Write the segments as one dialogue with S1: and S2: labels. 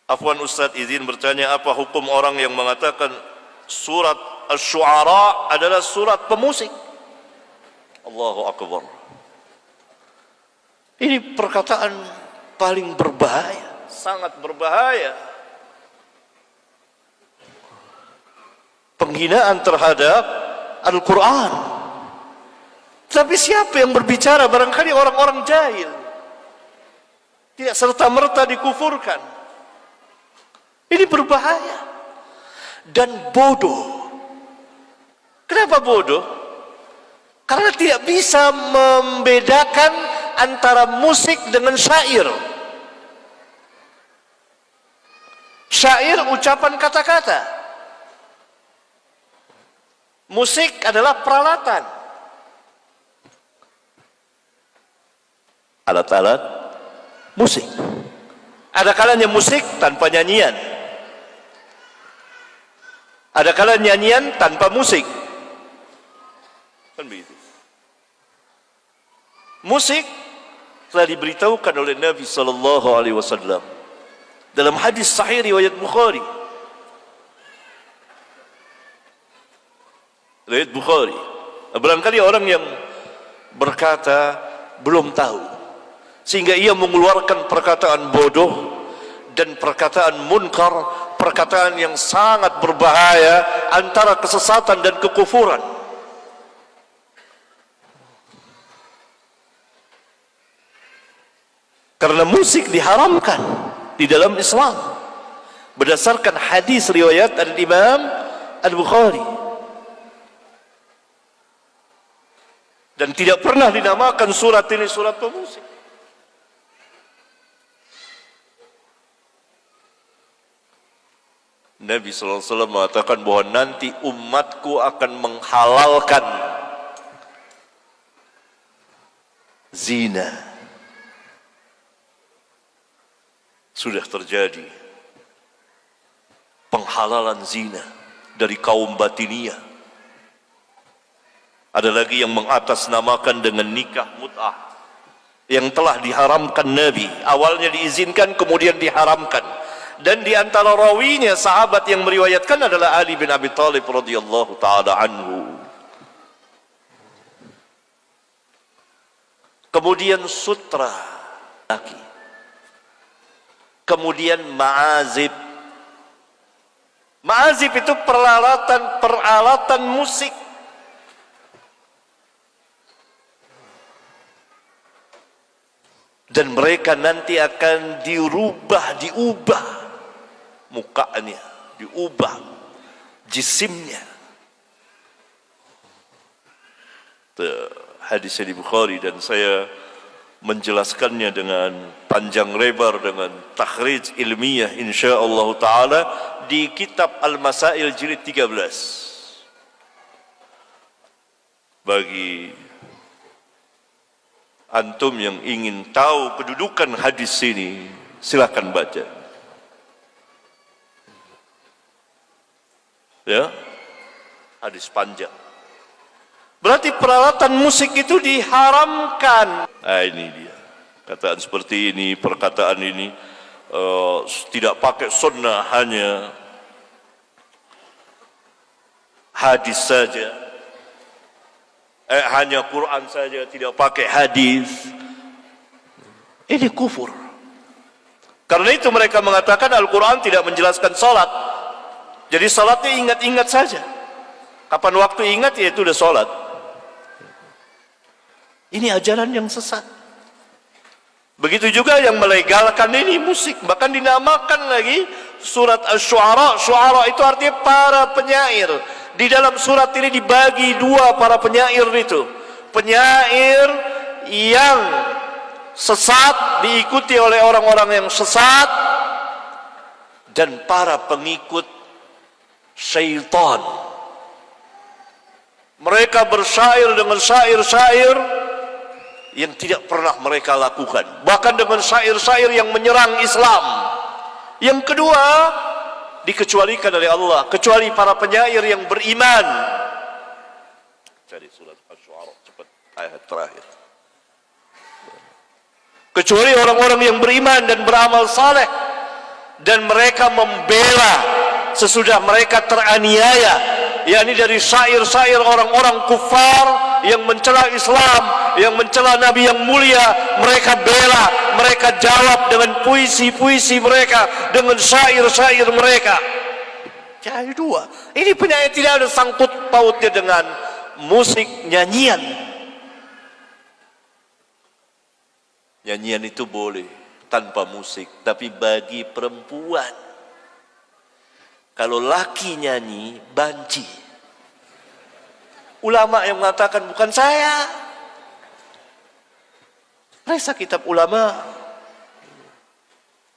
S1: Afwan Ustaz, izin bertanya, apa hukum orang yang mengatakan surat Asy-Syu'ara adalah surat pemusik? Allahu Akbar. Ini perkataan paling berbahaya, sangat berbahaya. Penghinaan terhadap Al-Quran. Tapi siapa yang berbicara? Barangkali orang-orang jahil, tidak serta-merta dikufurkan. Ini berbahaya dan bodoh. Kenapa bodoh? Karena tidak bisa membedakan antara musik dengan syair. Syair ucapan kata-kata. Musik adalah peralatan. Alat-alat musik. Ada kalanya musik tanpa nyanyian. Ada kalanya nyanyian tanpa musik. Kan begitu. Musik telah diberitahukan oleh Nabi sallallahu alaihi wasallam dalam hadis sahih riwayat Bukhari. Riwayat Bukhari. Barangkali orang yang berkata belum tahu, sehingga ia mengeluarkan perkataan bodoh dan perkataan munkar, perkataan yang sangat berbahaya antara kesesatan dan kekufuran. Karena musik diharamkan di dalam Islam berdasarkan hadis riwayat Al-Imam Al-Bukhari, dan tidak pernah dinamakan surat ini surat pemusik. Nabi SAW mengatakan bahwa nanti umatku akan menghalalkan zina. Sudah terjadi penghalalan zina dari kaum Batiniyah. Ada lagi yang mengatasnamakan dengan nikah mut'ah yang telah diharamkan Nabi. Awalnya diizinkan, kemudian diharamkan. Dan di antara rawinya sahabat yang meriwayatkan adalah Ali bin Abi Thalib radhiyallahu taala anhu. Kemudian sutra laki. Kemudian ma'azib. Ma'azib itu peralatan musik. Dan mereka nanti akan diubah mukanya, diubah jisimnya. Hadisnya di Bukhari, dan saya menjelaskannya dengan panjang lebar dengan takhrij ilmiah insyaallah taala di kitab Al-Masail jilid 13. Bagi antum yang ingin tahu kedudukan hadis ini, silakan baca. Ya, hadis panjang. Berarti peralatan musik itu diharamkan. Nah, ini dia. Kataan seperti ini, perkataan ini tidak pakai sunnah, hanya hadis saja. Hanya Quran saja, tidak pakai hadis. Ini kufur. Karena itu mereka mengatakan Al-Quran tidak menjelaskan salat. Jadi salatnya ingat-ingat saja. Kapan waktu ingat, ya itu udah salat. Ini ajaran yang sesat. Begitu juga yang melegalkan ini musik, bahkan dinamakan lagi surat Asy-Syu'ara. Syu'ara itu artinya para penyair. Di dalam surat ini dibagi dua para penyair itu. Penyair yang sesat diikuti oleh orang-orang yang sesat, dan para pengikut syaitan. Mereka bersyair dengan syair-syair yang tidak pernah mereka lakukan, bahkan dengan syair-syair yang menyerang Islam. Yang kedua, dikecualikan oleh Allah, kecuali para penyair yang beriman. Cari surat Asy-Syu'ara cepat, ayat terakhir. Kecuali orang-orang yang beriman dan beramal saleh. dan mereka membela sesudah mereka teraniaya, yakni dari syair-syair orang-orang kufar yang mencela Islam, yang mencela Nabi yang mulia. Mereka bela, mereka jawab dengan puisi-puisi mereka, dengan syair-syair mereka. Jadi dua, ini penyair tidak ada sangkut pautnya dengan musik, nyanyian. Nyanyian itu boleh tanpa musik, tapi bagi perempuan. Kalau laki nyanyi, banci. Ulama yang mengatakan bukan saya. Periksa kitab ulama.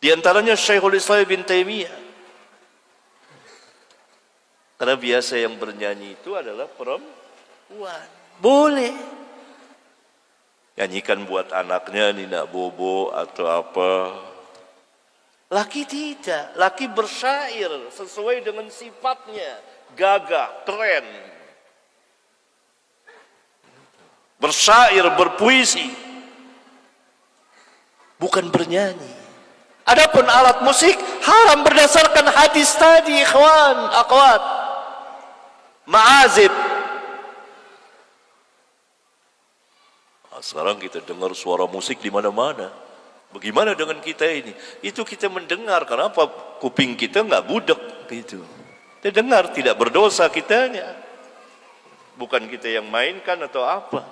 S1: Di antaranya Syekhul Islam bin Taimiyah. Karena biasa yang bernyanyi itu adalah perempuan. Boleh. Nyanyikan buat anaknya, Nina Bobo atau apa. Laki tidak. Laki bersyair sesuai dengan sifatnya. Gagah, keren. Bersyair, berpuisi. Bukan bernyanyi. Adapun alat musik haram berdasarkan hadis tadi, ikhwan, akhwat. Ma'azib. Sekarang kita dengar suara musik di mana-mana. Bagaimana dengan kita ini? Itu kita mendengar. Kenapa kuping kita nggak budek gitu? Kita dengar, tidak berdosa kitanya. Bukan kita yang mainkan atau apa.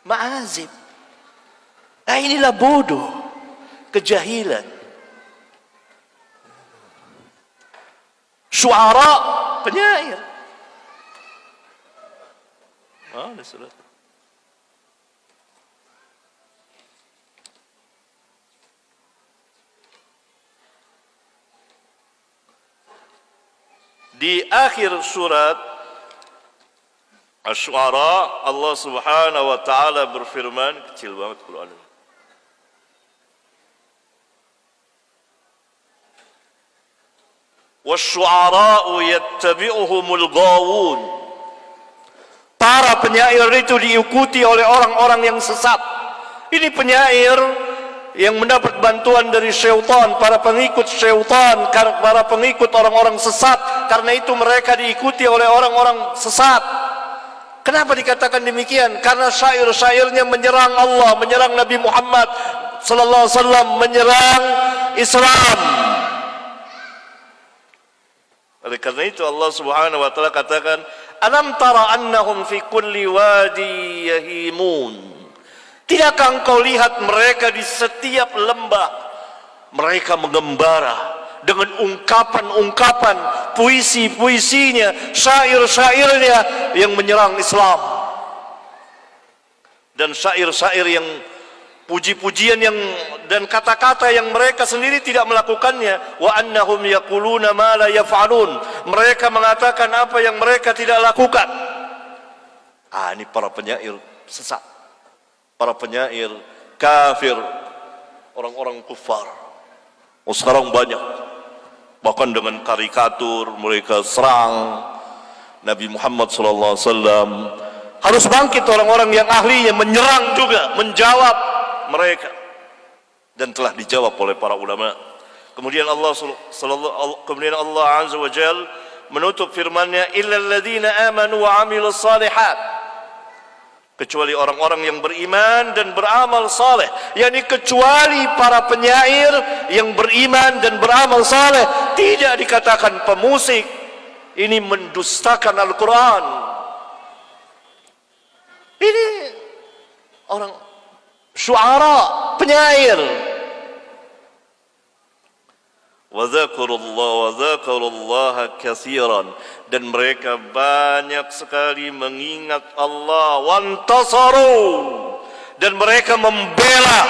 S1: Ma'azib. Nah, inilah bodoh, kejahilan. Syuara, penyair. Ada surat. Di akhir surat Asy-Syu'ara, Allah Subhanahu wa taala berfirman, kecil banget Quran. Wasy-syu'ara'u yattabi'uhumul ghawun. Para penyair itu diikuti oleh orang-orang yang sesat. Ini penyair yang mendapat bantuan dari syaitan, para pengikut syaitan, para pengikut orang-orang sesat. Karena itu mereka diikuti oleh orang-orang sesat. Kenapa dikatakan demikian? Karena syair-syairnya menyerang Allah, menyerang Nabi Muhammad sallallahu alaihi wasallam, menyerang Islam. Oleh karena itu Allah Subhanahu wa taala katakan, "Alam tara annahum fi kulli wadi yahimun." Tidakkah engkau lihat mereka di setiap lembah mereka mengembara dengan ungkapan-ungkapan, puisi-puisinya, syair-syairnya yang menyerang Islam. Dan syair-syair yang puji-pujian yang dan kata-kata yang mereka sendiri tidak melakukannya. Wa annahum yaquluna ma la yaf'alun. Mereka mengatakan apa yang mereka tidak lakukan. Ini para penyair sesat. Para penyair kafir, orang-orang kufar. Sekarang banyak, bahkan dengan karikatur mereka serang Nabi Muhammad SAW. Harus bangkit orang-orang yang ahlinya menyerang juga, menjawab mereka, dan telah dijawab oleh para ulama. Kemudian Allah Azza wa Jal menutup firman-Nya, illal ladzina amanu wa 'amilus shalihat. Kecuali orang-orang yang beriman dan beramal saleh, yakni kecuali para penyair yang beriman dan beramal saleh. Tidak dikatakan pemusik. Ini mendustakan Al-Quran. Ini orang syu'ara, penyair. Wa dzakarullaha katsiran, dan mereka banyak sekali mengingat Allah. Wantasaru, dan mereka membela,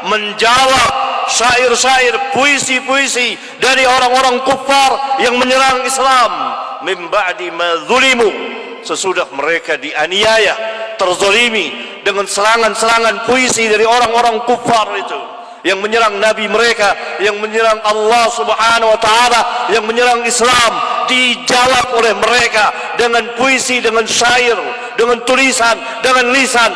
S1: menjawab syair-syair, puisi-puisi dari orang-orang kufar yang menyerang Islam. Min ba'di ma zulimu, sesudah mereka dianiaya, terzalimi dengan serangan-serangan puisi dari orang-orang kufar itu yang menyerang Nabi mereka, yang menyerang Allah Subhanahu wa taala, yang menyerang Islam. Dijawab oleh mereka dengan puisi, dengan syair, dengan tulisan, dengan lisan.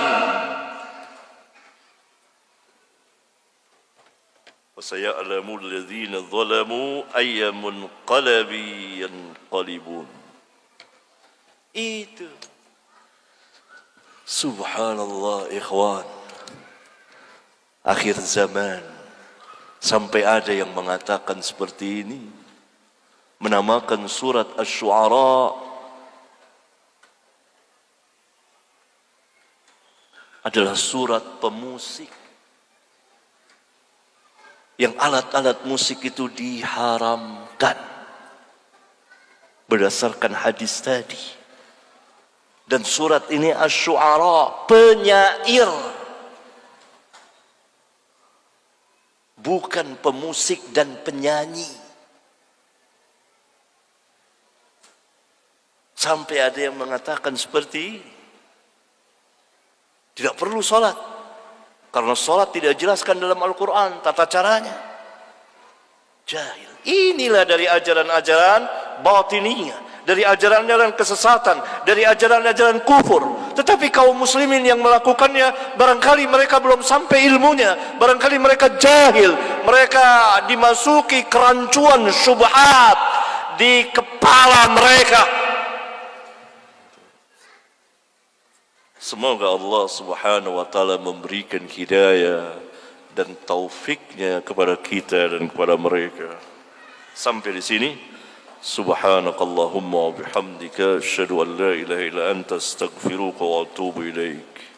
S1: وسيعلم الذين ظلموا أي منقلب ينقلبون. Itu. Subhanallah ikhwan. Akhir zaman sampai ada yang mengatakan seperti ini, menamakan surat Asy-Syu'ara adalah surat pemusik, yang alat-alat musik itu diharamkan berdasarkan hadis tadi. Dan surat ini Asy-Syu'ara, penyair, bukan pemusik dan penyanyi. Sampai ada yang mengatakan seperti ini. Tidak perlu sholat, karena sholat tidak dijelaskan dalam Al-Quran tata caranya. Jahil. Inilah dari ajaran-ajaran batiniyah, dari ajaran-ajaran kesesatan, dari ajaran-ajaran kufur. Tetapi kaum muslimin yang melakukannya, barangkali mereka belum sampai ilmunya, barangkali mereka jahil, mereka dimasuki kerancuan syubhat di kepala mereka. Semoga Allah Subhanahu wa taala memberikan hidayah dan taufiknya kepada kita dan kepada mereka. Sampai di sini. Subhanakallahumma wa bihamdika asyhadu an la ilaha illa anta astaghfiruka wa atubu ilaik.